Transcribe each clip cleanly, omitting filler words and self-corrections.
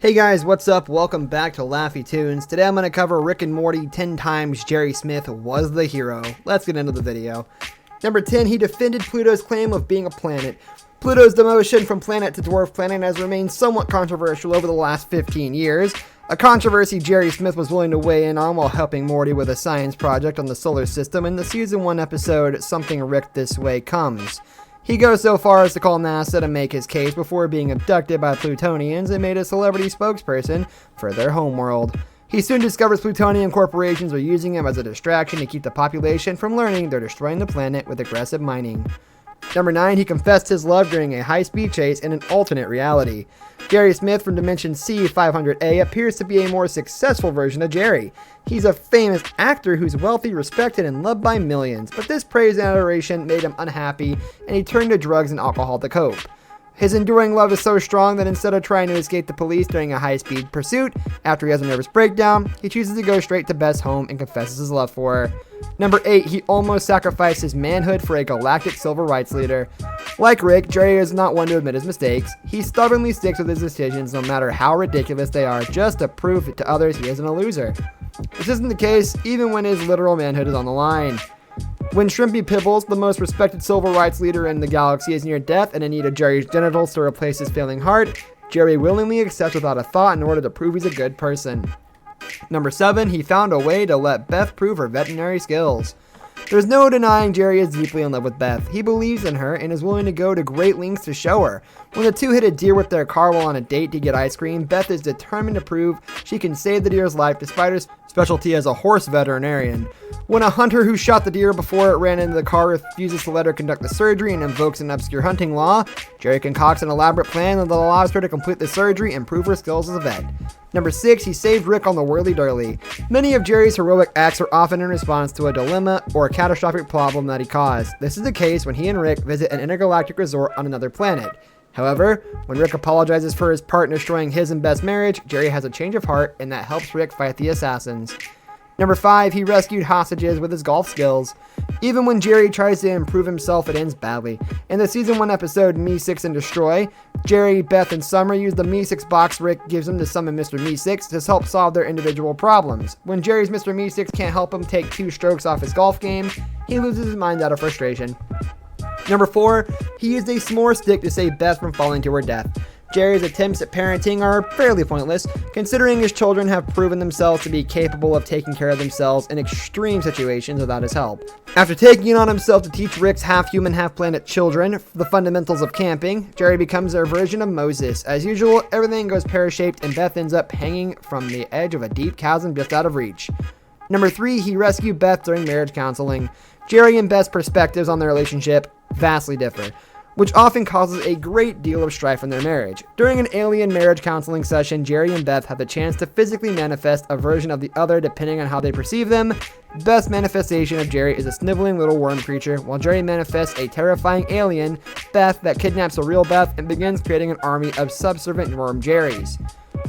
Hey guys, what's up? Welcome back to Laffy Tunes. Today I'm going to cover Rick and Morty 10 times Jerry Smith was the hero. Let's get into the video. Number 10, he defended Pluto's claim of being a planet. Pluto's demotion from planet to dwarf planet has remained somewhat controversial over the last 15 years. A controversy Jerry Smith was willing to weigh in on while helping Morty with a science project on the solar system in the season 1 episode, Something Rick This Way Comes. He goes so far as to call NASA to make his case before being abducted by Plutonians and made a celebrity spokesperson for their homeworld. He soon discovers Plutonian corporations are using him as a distraction to keep the population from learning they're destroying the planet with aggressive mining. Number 9, he confessed his love during a high-speed chase in an alternate reality. Jerry Smith from Dimension C500A appears to be a more successful version of Jerry. He's a famous actor who's wealthy, respected, and loved by millions, but this praise and adoration made him unhappy, and he turned to drugs and alcohol to cope. His enduring love is so strong that instead of trying to escape the police during a high-speed pursuit, after he has a nervous breakdown, he chooses to go straight to Beth's home and confesses his love for her. Number 8, he almost sacrificed his manhood for a galactic civil rights leader. Like Rick, Jerry is not one to admit his mistakes. He stubbornly sticks with his decisions no matter how ridiculous they are, just to prove to others he isn't a loser. This isn't the case even when his literal manhood is on the line. When Shrimpy Pibbles, the most respected civil rights leader in the galaxy, is near death and in need of Jerry's genitals to replace his failing heart, Jerry willingly accepts without a thought in order to prove he's a good person. Number 7, he found a way to let Beth prove her veterinary skills. There's no denying Jerry is deeply in love with Beth. He believes in her and is willing to go to great lengths to show her. When the two hit a deer with their car while on a date to get ice cream, Beth is determined to prove she can save the deer's life despite her specialty as a horse veterinarian. When a hunter who shot the deer before it ran into the car refuses to let her conduct the surgery and invokes an obscure hunting law, Jerry concocts an elaborate plan that allows her to complete the surgery and prove her skills as a vet. Number 6, he saved Rick on the Whirly-Durly. Many of Jerry's heroic acts are often in response to a dilemma or a catastrophic problem that he caused. This is the case when he and Rick visit an intergalactic resort on another planet. However, when Rick apologizes for his part in destroying his and Beth's marriage, Jerry has a change of heart and that helps Rick fight the assassins. Number 5, he rescued hostages with his golf skills. Even when Jerry tries to improve himself, it ends badly. In the season 1 episode, Me6 and Destroy, Jerry, Beth, and Summer use the Me6 box Rick gives them to summon Mr. Me6 to help solve their individual problems. When Jerry's Mr. Me6 can't help him take 2 strokes off his golf game, he loses his mind out of frustration. Number 4, he used a s'more stick to save Beth from falling to her death. Jerry's attempts at parenting are fairly pointless, considering his children have proven themselves to be capable of taking care of themselves in extreme situations without his help. After taking it on himself to teach Rick's half-human, half-planet children the fundamentals of camping, Jerry becomes their version of Moses. As usual, everything goes pear-shaped and Beth ends up hanging from the edge of a deep chasm just out of reach. Number 3, he rescued Beth during marriage counseling. Jerry and Beth's perspectives on their relationship vastly differ, which often causes a great deal of strife in their marriage. During an alien marriage counseling session, Jerry and Beth have the chance to physically manifest a version of the other depending on how they perceive them. Beth's manifestation of Jerry is a sniveling little worm creature, while Jerry manifests a terrifying alien, Beth, that kidnaps a real Beth and begins creating an army of subservient worm Jerrys.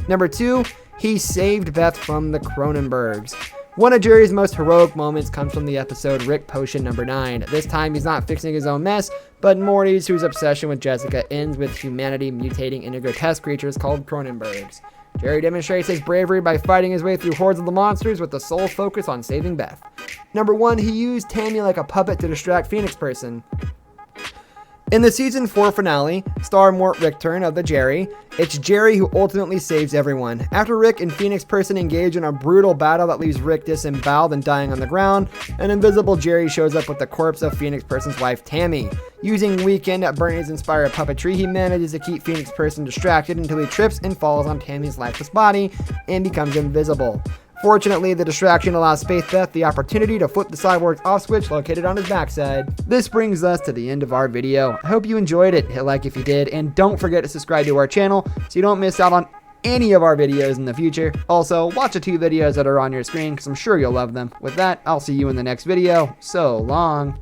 Number 2, he saved Beth from the Cronenbergs. One of Jerry's most heroic moments comes from the episode Rick Potion number 9. This time he's not fixing his own mess, but Morty's, whose obsession with Jessica ends with humanity mutating into grotesque creatures called Cronenbergs. Jerry demonstrates his bravery by fighting his way through hordes of the monsters with the sole focus on saving Beth. Number 1, he used Tammy like a puppet to distract Phoenix Person. In the season 4 finale, star Mort Rickturn of the Jerry, it's Jerry who ultimately saves everyone. After Rick and Phoenix Person engage in a brutal battle that leaves Rick disemboweled and dying on the ground, an invisible Jerry shows up with the corpse of Phoenix Person's wife, Tammy. Using Weekend at Bernie's inspired puppetry, he manages to keep Phoenix Person distracted until he trips and falls on Tammy's lifeless body and becomes invisible. Fortunately, the distraction allows Space Beth the opportunity to flip the cyborg's off switch located on his backside. This brings us to the end of our video. I hope you enjoyed it. Hit like if you did, and don't forget to subscribe to our channel so you don't miss out on any of our videos in the future. Also, watch the 2 videos that are on your screen because I'm sure you'll love them. With that, I'll see you in the next video. So long.